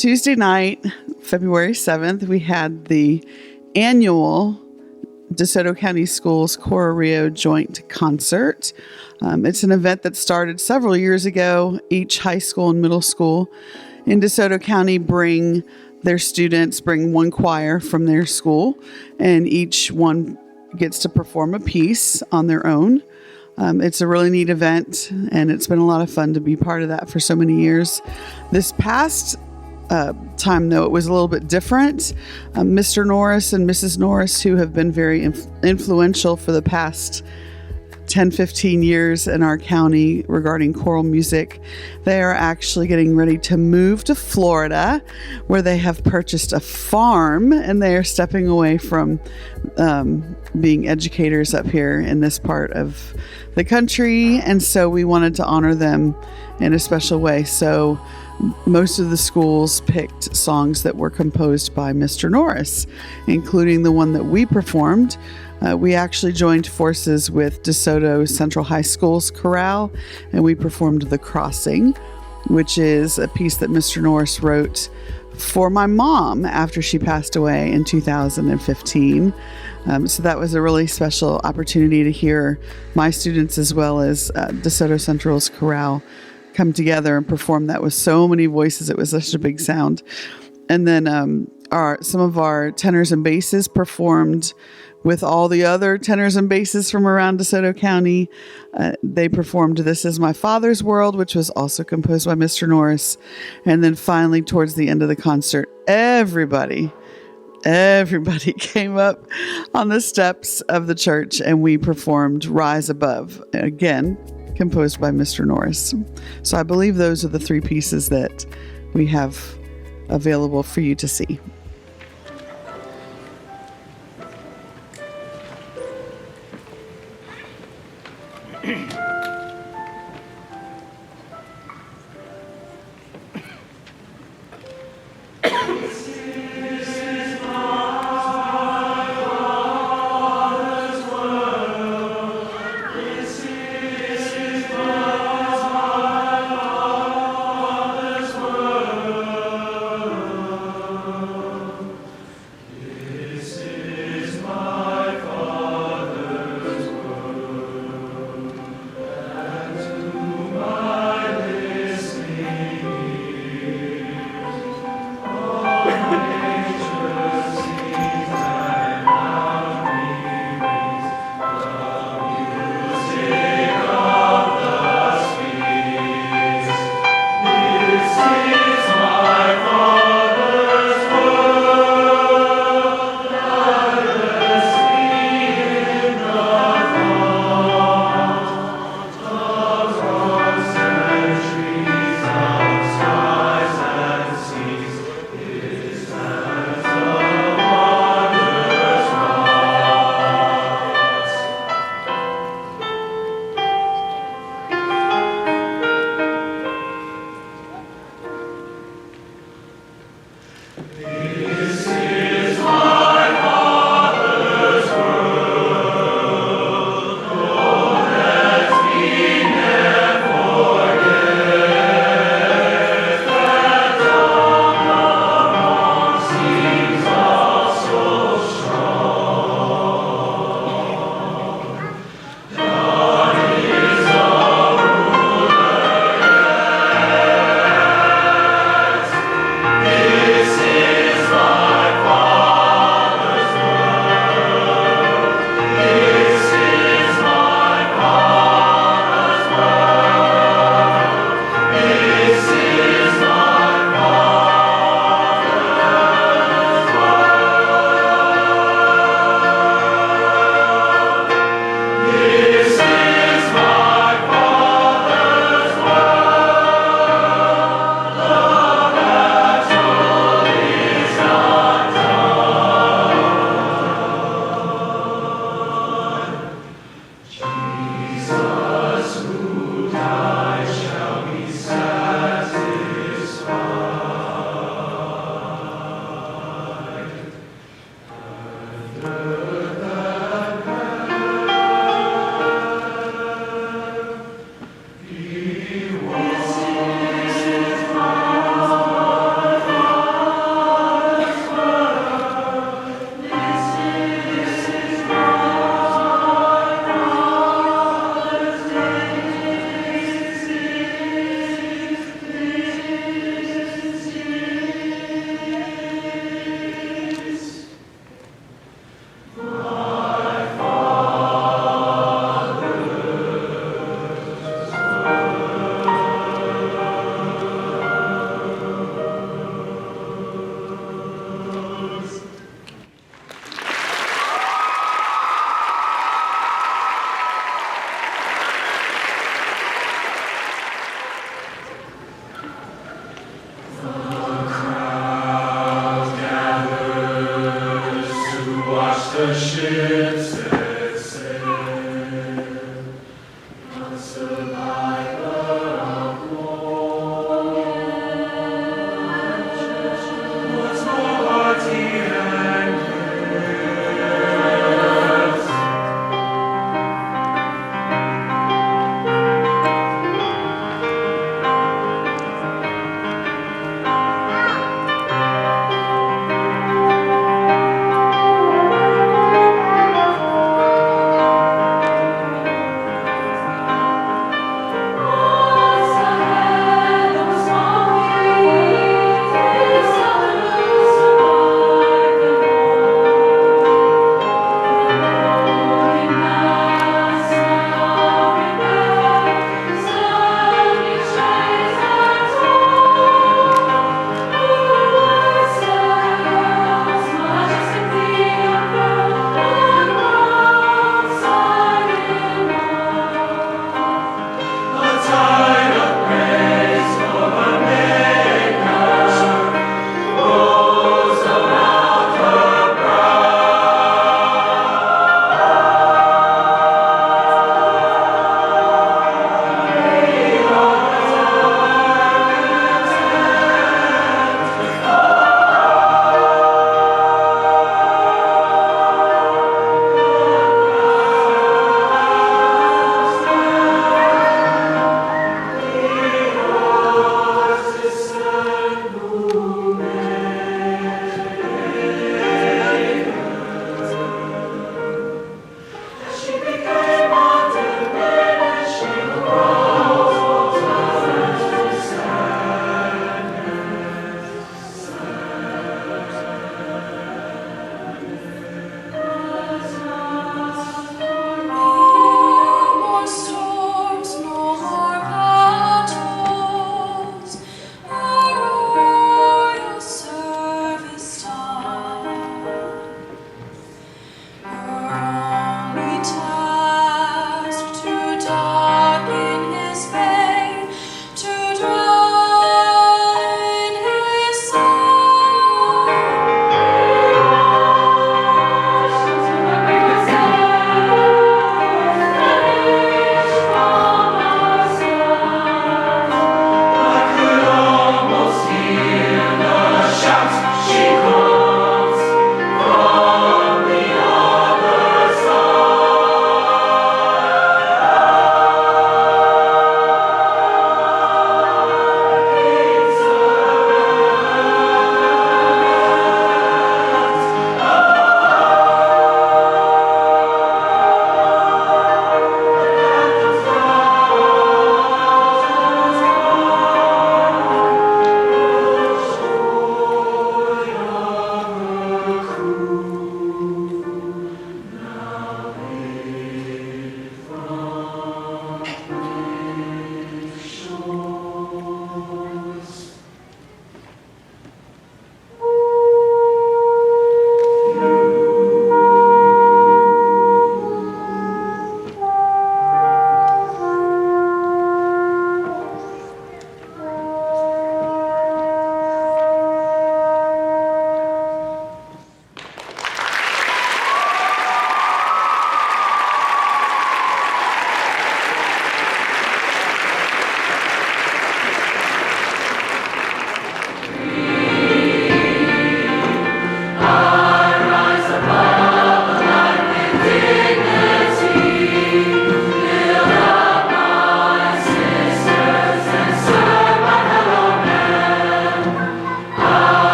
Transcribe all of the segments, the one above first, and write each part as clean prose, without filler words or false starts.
Tuesday night, February 7th, we had the annual DeSoto County Schools Cora Rio Joint Concert. It's an event that started several years ago. Each high school and middle school in DeSoto County bring one choir from their school, and each one gets to perform a piece on their own. It's a really neat event, and it's been a lot of fun to be part of that for so many years. This past time, though, it was a little bit different. Mr. Norris and Mrs. Norris, who have been very influential for the past 10, 15 years in our county regarding choral music, they are actually getting ready to move to Florida, where they have purchased a farm, and they are stepping away from being educators up here in this part of the country. And so we wanted to honor them in a special way. So most of the schools picked songs that were composed by Mr. Norris, including the one that we performed. We actually joined forces with DeSoto Central High School's chorale, and we performed The Crossing, which is a piece that Mr. Norris wrote for my mom after she passed away in 2015. So that was a really special opportunity to hear my students as well as DeSoto Central's chorale come together and perform that with so many voices. It was such a big sound. And then some of our tenors and basses performed with all the other tenors and basses from around DeSoto County. They performed This Is My Father's World, which was also composed by Mr. Norris. And then finally, towards the end of the concert, everybody came up on the steps of the church, and we performed Rise Above, again, composed by Mr. Norris. So I believe those are the three pieces that we have available for you to see. This is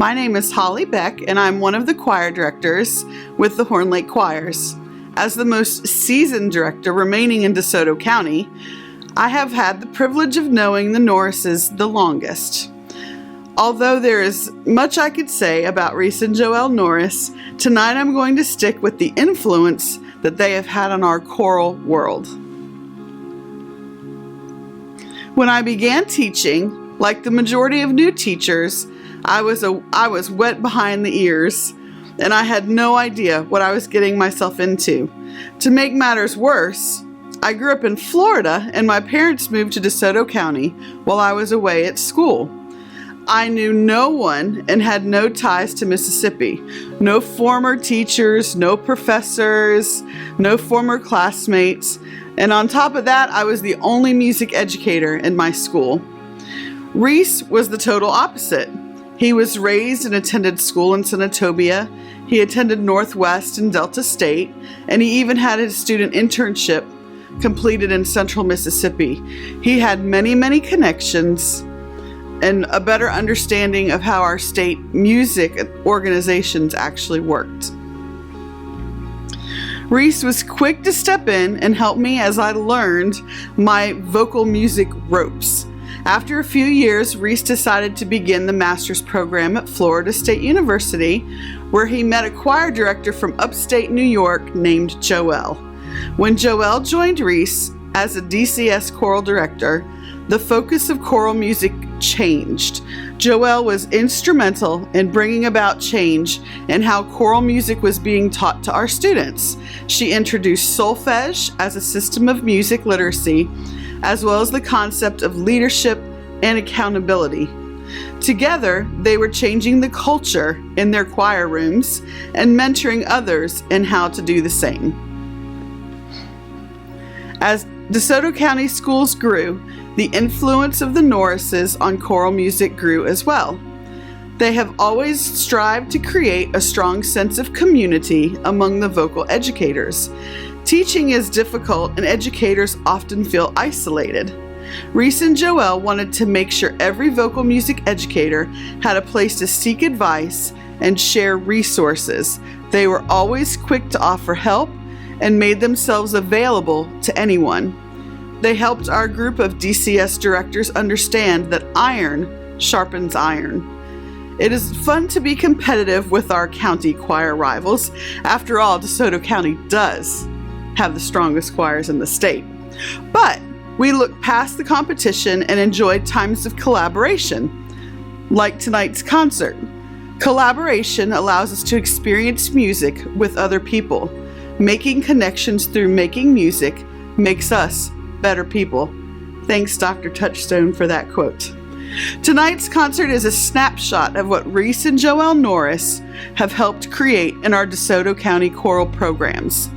My name is Holly Beck, and I'm one of the choir directors with the Horn Lake Choirs. As the most seasoned director remaining in DeSoto County, I have had the privilege of knowing the Norrises the longest. Although there is much I could say about Reese and Joelle Norris, tonight I'm going to stick with the influence that they have had on our choral world. When I began teaching, like the majority of new teachers, I was wet behind the ears, and I had no idea what I was getting myself into. To make matters worse, I grew up in Florida, and my parents moved to DeSoto County while I was away at school. I knew no one and had no ties to Mississippi. No former teachers, no professors, no former classmates, and on top of that, I was the only music educator in my school. Reese was the total opposite. He was raised and attended school in Senatobia. He attended Northwest and Delta State, and he even had his student internship completed in Central Mississippi. He had many, many connections and a better understanding of how our state music organizations actually worked. Reese was quick to step in and help me as I learned my vocal music ropes. After a few years, Reese decided to begin the master's program at Florida State University, where he met a choir director from upstate New York named Joelle. When Joelle joined Reese as a DCS choral director, the focus of choral music changed. Joelle was instrumental in bringing about change in how choral music was being taught to our students. She introduced solfege as a system of music literacy, as well as the concept of leadership and accountability. Together, they were changing the culture in their choir rooms and mentoring others in how to do the same. As DeSoto County schools grew, the influence of the Norrises on choral music grew as well. They have always strived to create a strong sense of community among the vocal educators. Teaching is difficult and educators often feel isolated. Reese and Joelle wanted to make sure every vocal music educator had a place to seek advice and share resources. They were always quick to offer help and made themselves available to anyone. They helped our group of DCS directors understand that iron sharpens iron. It is fun to be competitive with our county choir rivals. After all, DeSoto County does have the strongest choirs in the state. But we looked past the competition and enjoyed times of collaboration, like tonight's concert. Collaboration allows us to experience music with other people. Making connections through making music makes us better people. Thanks, Dr. Touchstone, for that quote. Tonight's concert is a snapshot of what Reese and Joelle Norris have helped create in our DeSoto County choral programs.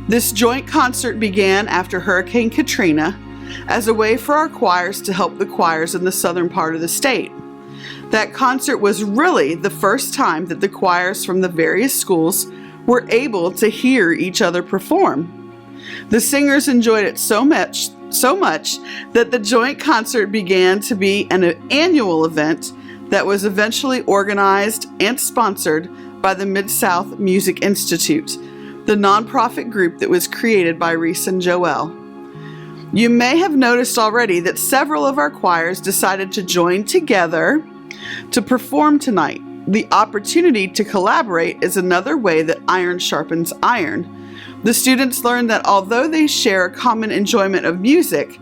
This joint concert began after Hurricane Katrina as a way for our choirs to help the choirs in the southern part of the state. That concert was really the first time that the choirs from the various schools were able to hear each other perform. The singers enjoyed it so much that the joint concert began to be an annual event that was eventually organized and sponsored by the Mid-South Music Institute, the nonprofit group that was created by Reese and Joelle. You may have noticed already that several of our choirs decided to join together to perform tonight. The opportunity to collaborate is another way that iron sharpens iron. The students learned that although they share a common enjoyment of music,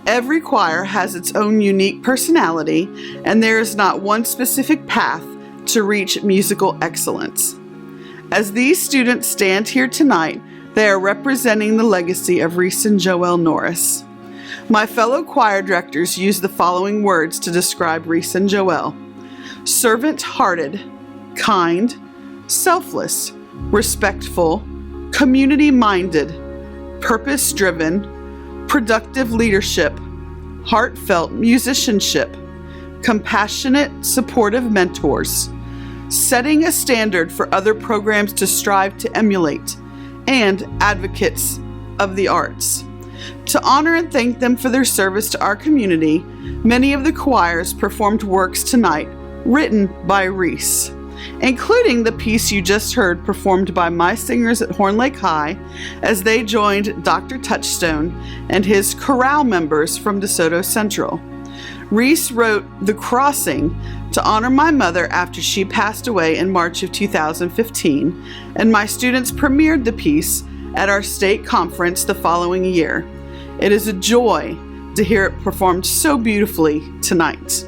every choir has its own unique personality, and there is not one specific path to reach musical excellence. As these students stand here tonight, they are representing the legacy of Reese and Joelle Norris. My fellow choir directors use the following words to describe Reese and Joelle: servant-hearted, kind, selfless, respectful, community-minded, purpose-driven, productive leadership, heartfelt musicianship, compassionate, supportive mentors, setting a standard for other programs to strive to emulate, and advocates of the arts. To honor and thank them for their service to our community, many of the choirs performed works tonight written by Reese, including the piece you just heard performed by my singers at Horn Lake High as they joined Dr. Touchstone and his chorale members from DeSoto Central. Reese wrote The Crossing to honor my mother after she passed away in March of 2015, and my students premiered the piece at our state conference the following year. It is a joy to hear it performed so beautifully tonight.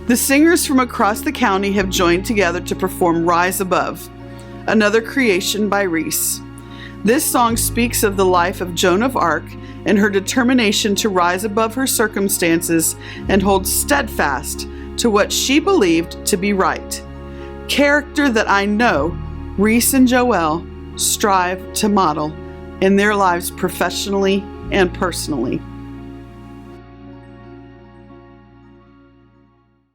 The singers from across the county have joined together to perform Rise Above, another creation by Reese. This song speaks of the life of Joan of Arc and her determination to rise above her circumstances and hold steadfast to what she believed to be right. Character that I know Reese and Joelle strive to model in their lives professionally and personally.